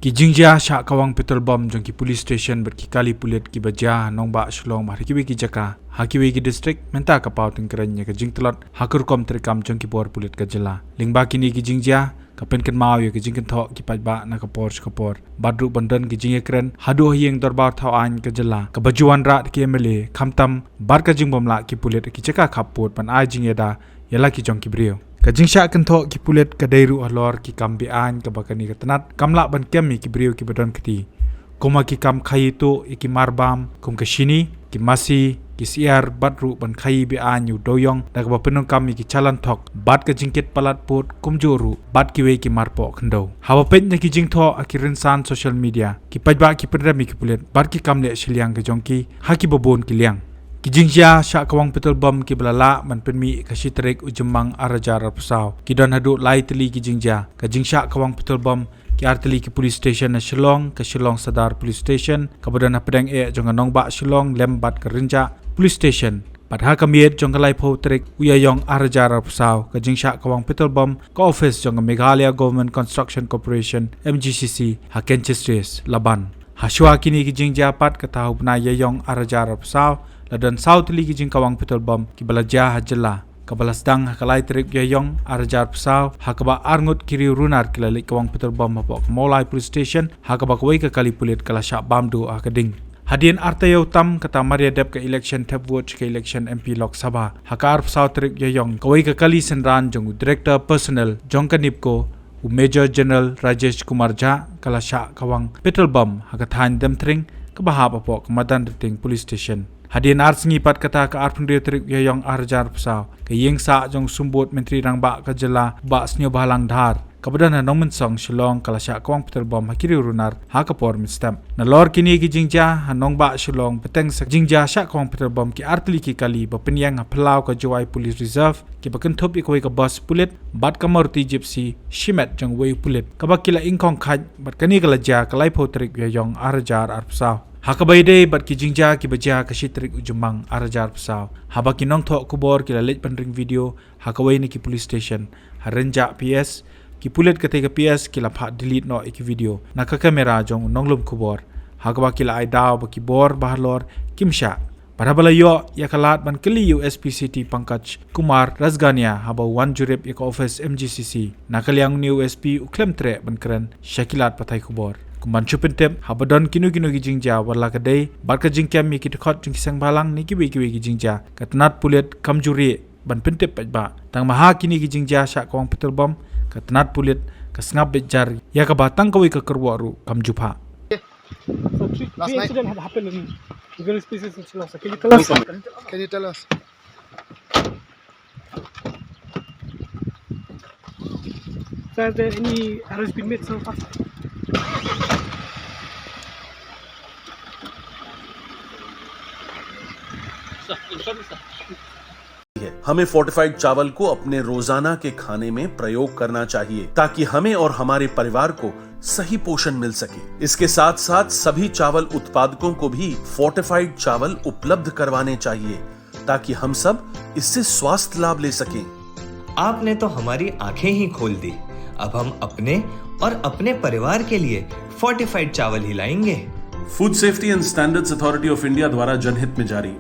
Ki Jingjia syak kawang petrol bom jong ki police station berkikali pulit ki baja nongba shlong mar ki ki jaka hakiwi ki district menta ka pau tengkeranya ke jingtlot hakur kom terkam jong ki bor pulit ka jela lingba kini ki Jingjia kapen ken mau ye ki jingken tho ki pajba na ka por badru bandan ki jingye kren hadu hieng dorbar thau an ka jela ka bajuan ra ki emele khamtam bar ka jingbom la ki pulit ki jaka khapot pan ai jingyeda yala ki jong ki brio Kajingsha kentok ki pulet kadairu alor ki kambian ke bakani ketenat kamla ban kemi ki brio ki badan keti koma ki kam khai to ki marbam kum ke shini ki masi ki siar badru ban khai bi anyu doyong dak ba penung kami ki chalan thok bat ka jingket palat pot kum joru bat ki we ki marpo khndo hawa pen ki jingtho akirin san social media ki pajba ki penrami ki pulet bar ki kamle shiliang ke jongki haki babon ki liang Ki Jingjia syak kawang petrol bom ki belala man penmi ka shitrik ujemang arajar pusau ki don hadu lai teli ki Jingjia ka jingsya kawang petrol bom ki arteli ki police station na Shillong ka Shillong Sadar police station ka badan pedang jong nongba Shillong lembat ka Rinja police station padha kamiet jong kalai pho trik uyayong arajar pusau ka jingsya kawang petrol bom ka office jong Meghalaya Government Construction Corporation MGCC ha Kenchestres Laban Hashwa kini ki Jingjia pat ka tahu bna yayong arajar pusau Ladan South Ligi jing kawang petrol bom ki balaja hajela kabalas dang hakalai trip yayong arajar pesau hakaba arngut kiri runar kilalik kawang petrol bom mapok Molai police station hakaba kawai ke kali pulit kala syak bamdu akading Hadian artayo tam kata Maria Deb ke election tab watch ke election MP Lok Sabha hakar pesau trip yayong kawai ke kali senran jong director personnel jong kanipko Major General Rajesh Kumar Jha kala syak kawang petrol bom hakathan dem tring kabahap apok Madan Riting police station Hadian arsengi pat kata ka arpundria trik yayong arjar pesau ke yeng sa jong sumbut menteri rangba ka jela ba snyo balang dhar kabadan na nong mensong Shillong kala syak kawang petrol bom hakiri runar ha kapor mistam na lor kini ki Jingjia hanong ba Shillong peteng sak Jingjia syak kawang petrol bom ki artli ki kali ba penyang phalau ka jawai police reserve ki ba kenthop ikoi ka bus pulit bat ka Maruti gypsy shimet jong wei pulit ka ba kila ingkong khaj bat kani kala ja kalai pho trik yayong arjar arpsau Hakabaide bat ki Jingjia ki baja ka shitrik ujemang arajar pesau haba ki nong thok kubor ki lalit penring video hakawai ni ki police station harenja PS ki pulet ka tega PS ki lapha delete no iki video na ka kamera jong nonglum kubor hakaba ki la ai daw ba ki bor bahlor kimsha Parabala yo yakalat ban keli USPCT Pankaj Kumar Razgania haba wan jurip yaka office MGCC nakaliang ni USP uklem tre ban keren Shakilat patai kubor Kumban chupentep habadon kinu ki Jingjia warla kadai barka jingkyam mi ki khot jing sang balang ni ki ki Jingjia katnat pulet kamjuri ban pentep pajba tang maha kini ki Jingjia syak kawang petrol bom katnat pulet ka snap bejar ya ka batang kawi ka kerwaru kamjupha So three incident had happened in various places in Sri Lanka. Can you tell us? Can you tell us? So has there any arrests been made so far? हमें फोर्टिफाइड चावल को अपने रोजाना के खाने में प्रयोग करना चाहिए ताकि हमें और हमारे परिवार को सही पोषण मिल सके। इसके साथ साथ सभी चावल उत्पादकों को भी फोर्टिफाइड चावल उपलब्ध करवाने चाहिए ताकि हम सब इससे स्वास्थ्य लाभ ले सकें। आपने तो हमारी आंखें ही खोल दी। अब हम अपने और अपने परिवार के लिए फोर्टिफाइड चावल ही लाएंगे। Food safety and standards authority of India द्वारा जनहित में जारी।